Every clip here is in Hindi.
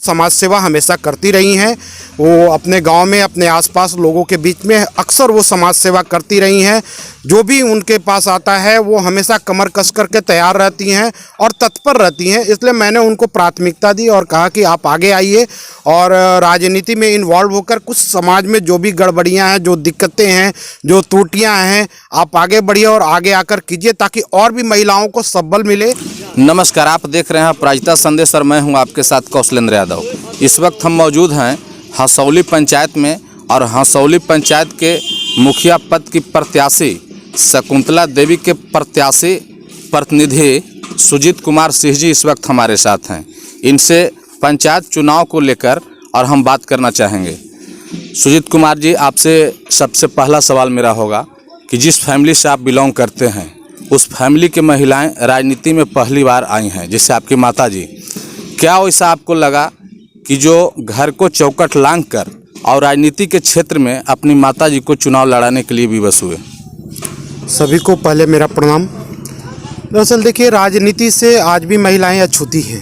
समाज सेवा हमेशा करती रही हैं। वो अपने गांव में अपने आसपास लोगों के बीच में अक्सर वो समाज सेवा करती रही हैं। जो भी उनके पास आता है वो हमेशा कमर कस करके तैयार रहती हैं और तत्पर रहती हैं। इसलिए मैंने उनको प्राथमिकता दी और कहा कि आप आगे आइए और राजनीति में इन्वॉल्व होकर कुछ समाज में जो भी गड़बड़ियां हैं, जो दिक्कतें हैं, जो त्रुटियां हैं, आप आगे बढ़िए और आगे आकर कीजिए ताकि और भी महिलाओं को सबल मिले। नमस्कार, आप देख रहे हैं अपराजिता संदेश और मैं हूं आपके साथ कौशलेंद्र यादव। इस वक्त हम मौजूद हैं हंसौली पंचायत में और हंसौली पंचायत के मुखिया पद की प्रत्याशी शकुंतला देवी के प्रत्याशी प्रतिनिधि सुजीत कुमार सिंह जी इस वक्त हमारे साथ हैं। इनसे पंचायत चुनाव को लेकर और हम बात करना चाहेंगे। सुजीत कुमार जी, आपसे सबसे पहला सवाल मेरा होगा कि जिस फैमिली से आप बिलोंग करते हैं उस फैमिली की महिलाएं राजनीति में पहली बार आई हैं, जैसे आपकी माता जी, क्या वैसा आपको लगा कि जो घर को चौखट लांघ कर और राजनीति के क्षेत्र में अपनी माता जी को चुनाव लड़ाने के लिए विवश हुए? सभी को पहले मेरा प्रणाम। दरअसल देखिए, राजनीति से आज भी महिलाएं अछूती हैं।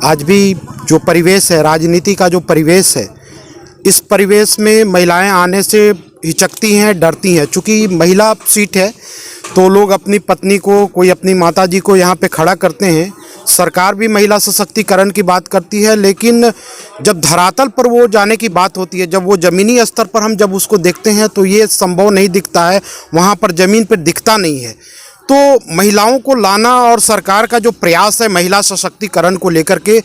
आज भी जो परिवेश है, राजनीति का जो परिवेश है, इस परिवेश में महिलाएं आने से हिचकती हैं, डरती हैं। चूँकि महिला सीट है तो लोग अपनी पत्नी को, कोई अपनी माताजी को यहाँ पे खड़ा करते हैं। सरकार भी महिला सशक्तिकरण की बात करती है, लेकिन जब धरातल पर वो जाने की बात होती है, जब वो ज़मीनी स्तर पर हम जब उसको देखते हैं तो ये संभव नहीं दिखता है, वहाँ पर ज़मीन पर दिखता नहीं है। तो महिलाओं को लाना और सरकार का जो प्रयास है महिला सशक्तिकरण को लेकर के,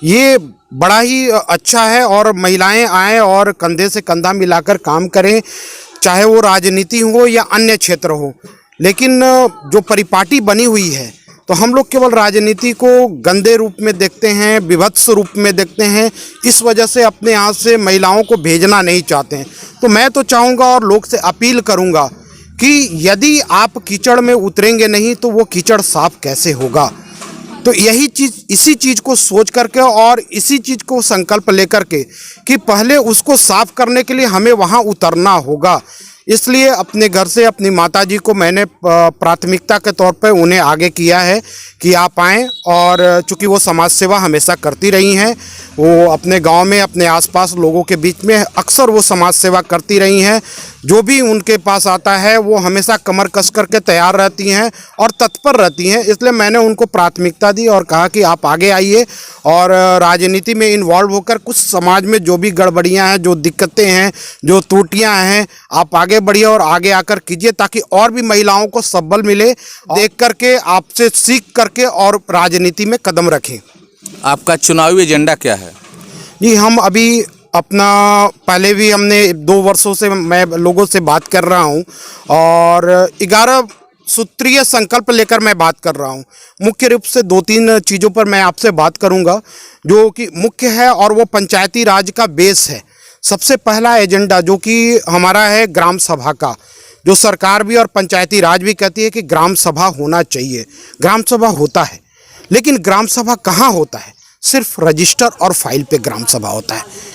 ये बड़ा ही अच्छा है। और महिलाएं आएँ और कंधे से कंधा मिलाकर काम करें, चाहे वो राजनीति हो या अन्य क्षेत्र हो। लेकिन जो परिपाटी बनी हुई है तो हम लोग केवल राजनीति को गंदे रूप में देखते हैं, विभत्स रूप में देखते हैं। इस वजह से अपने यहाँ से महिलाओं को भेजना नहीं चाहते हैं। तो मैं तो चाहूँगा और लोग से अपील करूँगा कि यदि आप कीचड़ में उतरेंगे नहीं तो वो कीचड़ साफ कैसे होगा। तो यही चीज़, इसी चीज़ को सोच करके और इसी चीज़ को संकल्प लेकर के कि पहले उसको साफ करने के लिए हमें वहाँ उतरना होगा। इसलिए अपने घर से अपनी माताजी को मैंने प्राथमिकता के तौर पर उन्हें आगे किया है कि आप आएँ। और चूँकि वो समाज सेवा हमेशा करती रही हैं, वो अपने गांव में अपने आसपास लोगों के बीच में अक्सर वो समाज सेवा करती रही हैं। जो भी उनके पास आता है वो हमेशा कमर कस करके तैयार रहती हैं और तत्पर रहती हैं। इसलिए मैंने उनको प्राथमिकता दी और कहा कि आप आगे आइए और राजनीति में इन्वॉल्व होकर कुछ समाज में जो भी गड़बड़ियां हैं, जो दिक्कतें हैं, जो त्रुटियां हैं, आप आगे बढ़िए और आगे आकर कीजिए ताकि और भी महिलाओं को सबल मिले। देख करके, आपसे सीख करके और राजनीति में कदम रखें। आपका चुनावी एजेंडा क्या है? जी, हम अभी अपना पहले भी हमने 2 वर्षों से मैं लोगों से बात कर रहा हूं और 11 सूत्रीय संकल्प लेकर मैं बात कर रहा हूं। मुख्य रूप से 2-3 चीज़ों पर मैं आपसे बात करूंगा जो कि मुख्य है और वो पंचायती राज का बेस है। सबसे पहला एजेंडा जो कि हमारा है ग्राम सभा का, जो सरकार भी और पंचायती राज भी कहती है कि ग्राम सभा होना चाहिए। ग्राम सभा होता है, लेकिन ग्राम सभा कहाँ होता है? सिर्फ रजिस्टर और फाइल पे ग्राम सभा होता है।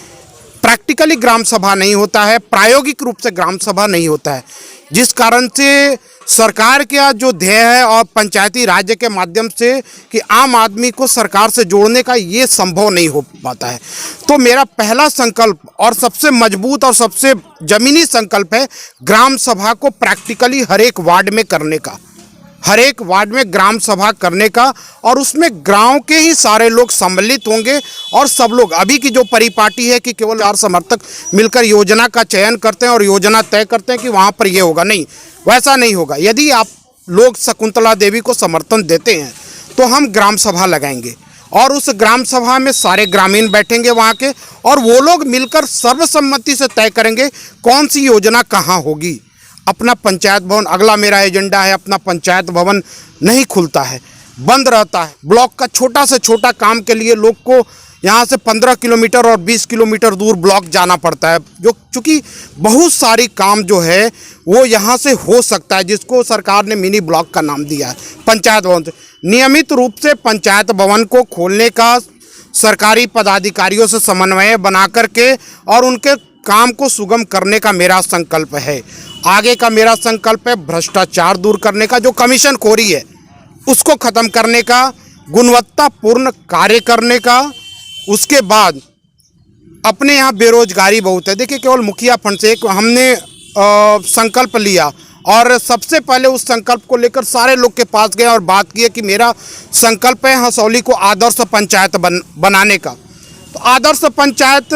प्रैक्टिकली ग्राम सभा नहीं होता है, प्रायोगिक रूप से ग्राम सभा नहीं होता है, जिस कारण से सरकार का जो ध्येय है और पंचायती राज्य के माध्यम से कि आम आदमी को सरकार से जोड़ने का, ये संभव नहीं हो पाता है। तो मेरा पहला संकल्प और सबसे मजबूत और सबसे ज़मीनी संकल्प है ग्राम सभा को प्रैक्टिकली हर एक वार्ड में करने का, हर एक वार्ड में ग्राम सभा करने का। और उसमें गांव के ही सारे लोग सम्मिलित होंगे और सब लोग, अभी की जो परिपाटी है कि केवल 4 समर्थक मिलकर योजना का चयन करते हैं और योजना तय करते हैं कि वहाँ पर ये होगा, नहीं, वैसा नहीं होगा। यदि आप लोग शकुंतला देवी को समर्थन देते हैं तो हम ग्राम सभा लगाएंगे और उस ग्राम सभा में सारे ग्रामीण बैठेंगे वहाँ के, और वो लोग मिलकर सर्वसम्मति से तय करेंगे कौन सी योजना कहाँ होगी। अपना पंचायत भवन, अगला मेरा एजेंडा है, अपना पंचायत भवन नहीं खुलता है, बंद रहता है। ब्लॉक का छोटा से छोटा काम के लिए लोग को यहाँ से 15 किलोमीटर और 20 किलोमीटर दूर ब्लॉक जाना पड़ता है, जो चूँकि बहुत सारी काम जो है वो यहाँ से हो सकता है, जिसको सरकार ने मिनी ब्लॉक का नाम दिया है पंचायत भवन से। नियमित रूप से पंचायत भवन को खोलने का सरकारी पदाधिकारियों से समन्वय बना करके और उनके काम को सुगम करने का मेरा संकल्प है। आगे का मेरा संकल्प है भ्रष्टाचार दूर करने का, जो कमीशनखोरी है उसको ख़त्म करने का, गुणवत्तापूर्ण कार्य करने का उसके बाद अपने यहाँ बेरोजगारी बहुत है। देखिए, केवल मुखिया फंड से एक हमने संकल्प लिया और सबसे पहले उस संकल्प को लेकर सारे लोग के पास गए और बात की कि मेरा संकल्प है हसौली को आदर्श पंचायत बनाने का। तो आदर्श पंचायत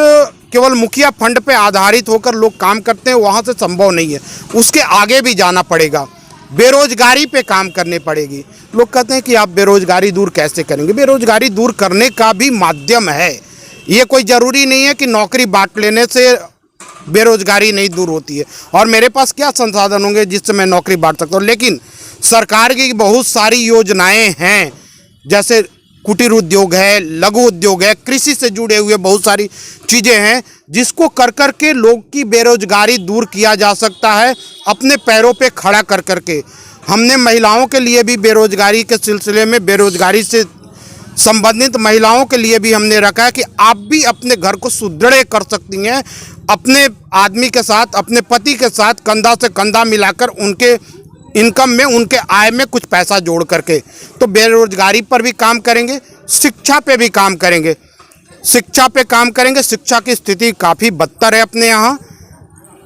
केवल मुखिया फंड पे आधारित होकर लोग काम करते हैं, वहाँ से संभव नहीं है, उसके आगे भी जाना पड़ेगा, बेरोजगारी पे काम करने पड़ेगी। लोग कहते हैं कि आप बेरोजगारी दूर कैसे करेंगे? बेरोजगारी दूर करने का भी माध्यम है, ये कोई ज़रूरी नहीं है कि नौकरी बांट लेने से बेरोजगारी नहीं दूर होती है। और मेरे पास क्या संसाधन होंगे जिससे मैं नौकरी बांट सकता हूँ? लेकिन सरकार की बहुत सारी योजनाएं हैं, जैसे कुटीर उद्योग है, लघु उद्योग है, कृषि से जुड़े हुए बहुत सारी चीज़ें हैं जिसको कर कर के लोग की बेरोजगारी दूर किया जा सकता है, अपने पैरों पे खड़ा कर कर के। हमने महिलाओं के लिए भी बेरोजगारी के सिलसिले में, बेरोजगारी से संबंधित महिलाओं के लिए भी हमने रखा है कि आप भी अपने घर को सुदृढ़ कर सकती हैं, अपने आदमी के साथ, अपने पति के साथ कंधा से कंधा मिलाकर उनके इनकम में, उनके आय में कुछ पैसा जोड़ करके। तो बेरोजगारी पर भी काम करेंगे, शिक्षा पे भी काम करेंगे, शिक्षा पे काम करेंगे। शिक्षा की स्थिति काफ़ी बदतर है अपने यहाँ,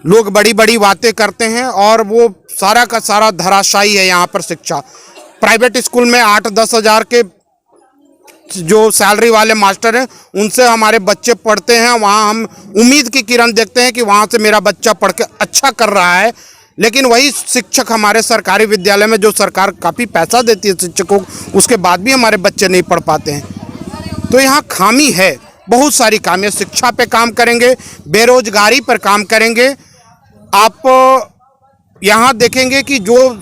लोग बड़ी बड़ी बातें करते हैं और वो सारा का सारा धराशायी है यहाँ पर शिक्षा। प्राइवेट स्कूल में 8-10 हज़ार के जो सैलरी वाले मास्टर हैं उनसे हमारे बच्चे पढ़ते हैं, वहाँ हम उम्मीद की किरण देखते हैं कि वहाँ से मेरा बच्चा पढ़ के अच्छा कर रहा है। लेकिन वही शिक्षक हमारे सरकारी विद्यालय में, जो सरकार काफ़ी पैसा देती है शिक्षकों को, उसके बाद भी हमारे बच्चे नहीं पढ़ पाते हैं। तो यहाँ खामी है, बहुत सारी खामी है। शिक्षा पे काम करेंगे, बेरोजगारी पर काम करेंगे। आप यहाँ देखेंगे कि जो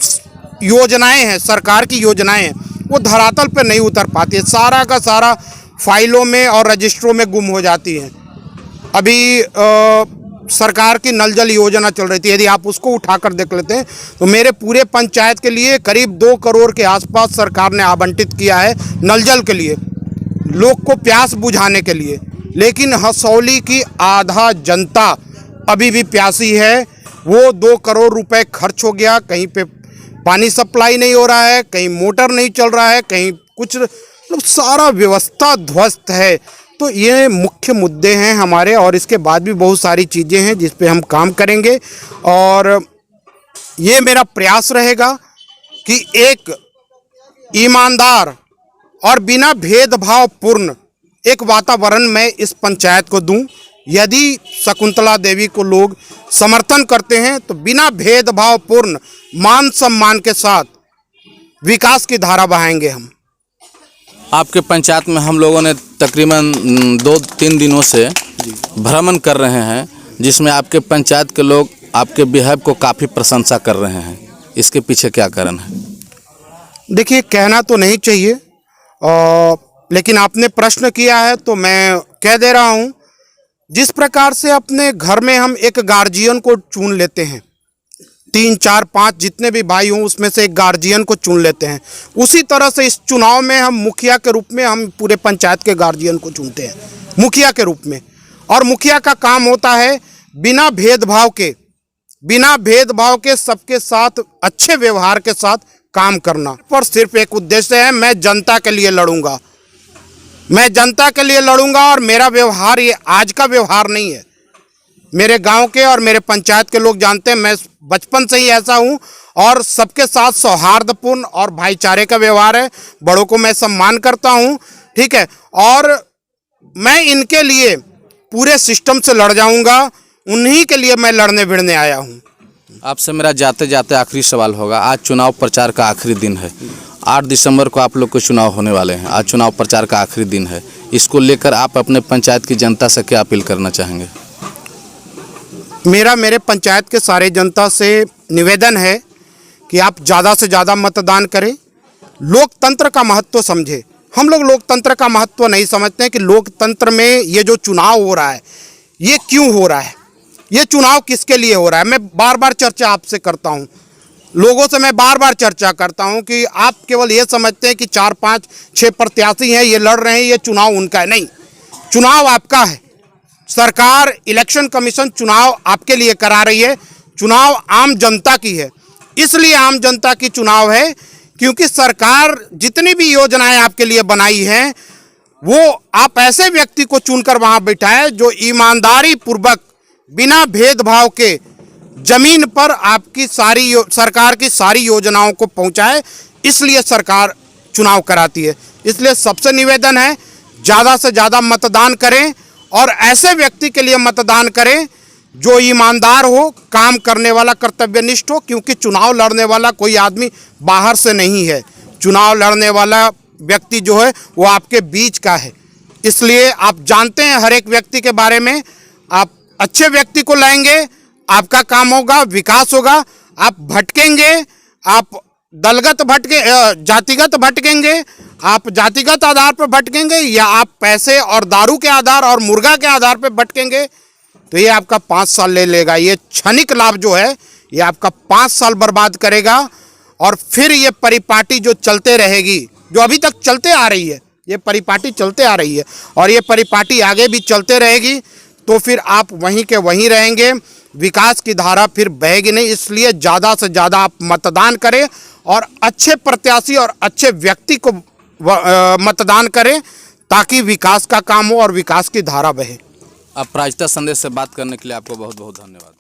योजनाएं हैं, सरकार की योजनाएं हैं, वो धरातल पे नहीं उतर पाती है, सारा का सारा फाइलों में और रजिस्ट्रों में गुम हो जाती हैं। अभी सरकार की नल जल योजना चल रही थी, यदि आप उसको उठाकर देख लेते हैं तो मेरे पूरे पंचायत के लिए करीब 2 करोड़ के आसपास सरकार ने आवंटित किया है नल जल के लिए, लोग को प्यास बुझाने के लिए। लेकिन हसौली की आधा जनता अभी भी प्यासी है। वो 2 करोड़ रुपए खर्च हो गया, कहीं पे पानी सप्लाई नहीं हो रहा है, कहीं मोटर नहीं चल रहा है, कहीं कुछ, मतलब सारा व्यवस्था ध्वस्त है। तो ये मुख्य मुद्दे हैं हमारे, और इसके बाद भी बहुत सारी चीज़ें हैं जिस पे हम काम करेंगे। और ये मेरा प्रयास रहेगा कि एक ईमानदार और बिना भेदभाव पूर्ण एक वातावरण मैं इस पंचायत को दूं। यदि शकुंतला देवी को लोग समर्थन करते हैं तो बिना भेदभाव पूर्ण, मान सम्मान के साथ विकास की धारा बहाएंगे हम। आपके पंचायत में हम लोगों ने तकरीबन 2-3 दिनों से भ्रमण कर रहे हैं, जिसमें आपके पंचायत के लोग आपके बिहेव को काफ़ी प्रशंसा कर रहे हैं। इसके पीछे क्या कारण है? देखिए, कहना तो नहीं चाहिए, लेकिन आपने प्रश्न किया है तो मैं कह दे रहा हूँ। जिस प्रकार से अपने घर में हम एक गार्जियन को चुन लेते हैं, 3, 4, 5 जितने भी भाई हों उसमें से एक गार्जियन को चुन लेते हैं, उसी तरह से इस चुनाव में हम मुखिया के रूप में हम पूरे पंचायत के गार्जियन को चुनते हैं मुखिया के रूप में। और मुखिया का काम होता है बिना भेदभाव के सबके साथ अच्छे व्यवहार के साथ काम करना। पर सिर्फ एक उद्देश्य है, मैं जनता के लिए लड़ूंगा, मैं जनता के लिए लड़ूंगा। और मेरा व्यवहार ये आज का व्यवहार नहीं है, मेरे गांव के और मेरे पंचायत के लोग जानते हैं मैं बचपन से ही ऐसा हूं। और सबके साथ सौहार्दपूर्ण और भाईचारे का व्यवहार है, बड़ों को मैं सम्मान करता हूं, ठीक है। और मैं इनके लिए पूरे सिस्टम से लड़ जाऊंगा, उन्हीं के लिए मैं लड़ने भिड़ने आया हूं। आपसे मेरा जाते जाते आखिरी सवाल होगा। आज चुनाव प्रचार का आखिरी दिन है, 8 दिसंबर को आप लोग के चुनाव होने वाले हैं। आज चुनाव प्रचार का आखिरी दिन है, इसको लेकर आप अपने पंचायत की जनता से क्या अपील करना चाहेंगे? मेरे पंचायत के सारे जनता से निवेदन है कि आप ज़्यादा से ज़्यादा मतदान करें, लोकतंत्र का महत्व समझें। हम लोग लोकतंत्र का महत्व नहीं समझते हैं कि लोकतंत्र में ये जो चुनाव हो रहा है ये क्यों हो रहा है, ये चुनाव किसके लिए हो रहा है। मैं बार बार चर्चा आपसे करता हूँ, लोगों से मैं बार बार चर्चा करता हूँ कि आप केवल ये समझते हैं कि 4, 5, 6 प्रत्याशी हैं, ये लड़ रहे हैं, ये चुनाव उनका है। नहीं, चुनाव आपका है। सरकार, इलेक्शन कमीशन चुनाव आपके लिए करा रही है। चुनाव आम जनता की है, इसलिए आम जनता की चुनाव है क्योंकि सरकार जितनी भी योजनाएं आपके लिए बनाई हैं वो आप ऐसे व्यक्ति को चुनकर वहां बिठाए जो ईमानदारी पूर्वक बिना भेदभाव के जमीन पर आपकी सरकार की सारी योजनाओं को पहुंचाए। इसलिए सरकार चुनाव कराती है। इसलिए सबसे निवेदन है, ज़्यादा से ज़्यादा मतदान करें और ऐसे व्यक्ति के लिए मतदान करें जो ईमानदार हो, काम करने वाला, कर्तव्यनिष्ठ हो। क्योंकि चुनाव लड़ने वाला कोई आदमी बाहर से नहीं है, चुनाव लड़ने वाला व्यक्ति जो है वो आपके बीच का है। इसलिए आप जानते हैं हर एक व्यक्ति के बारे में। आप अच्छे व्यक्ति को लाएंगे, आपका काम होगा, विकास होगा। आप भटकेंगे, आप दलगत जातिगत भटकेंगे, आप जातिगत आधार पर भटकेंगे, या आप पैसे और दारू के आधार और मुर्गा के आधार पर भटकेंगे, तो ये आपका 5 साल ले लेगा। ये क्षणिक लाभ जो है ये आपका 5 साल बर्बाद करेगा। और फिर ये परिपाटी जो चलते रहेगी, जो अभी तक चलते आ रही है, ये परिपाटी चलते आ रही है और ये परिपाटी आगे भी चलते रहेगी, तो फिर आप वहीं के वहीं रहेंगे, विकास की धारा फिर बहेगी नहीं। इसलिए ज़्यादा से ज़्यादा आप मतदान करें और अच्छे प्रत्याशी और अच्छे व्यक्ति को मतदान करें, ताकि विकास का काम हो और विकास की धारा बहे। अब प्राजता संदेश से बात करने के लिए आपको बहुत बहुत धन्यवाद।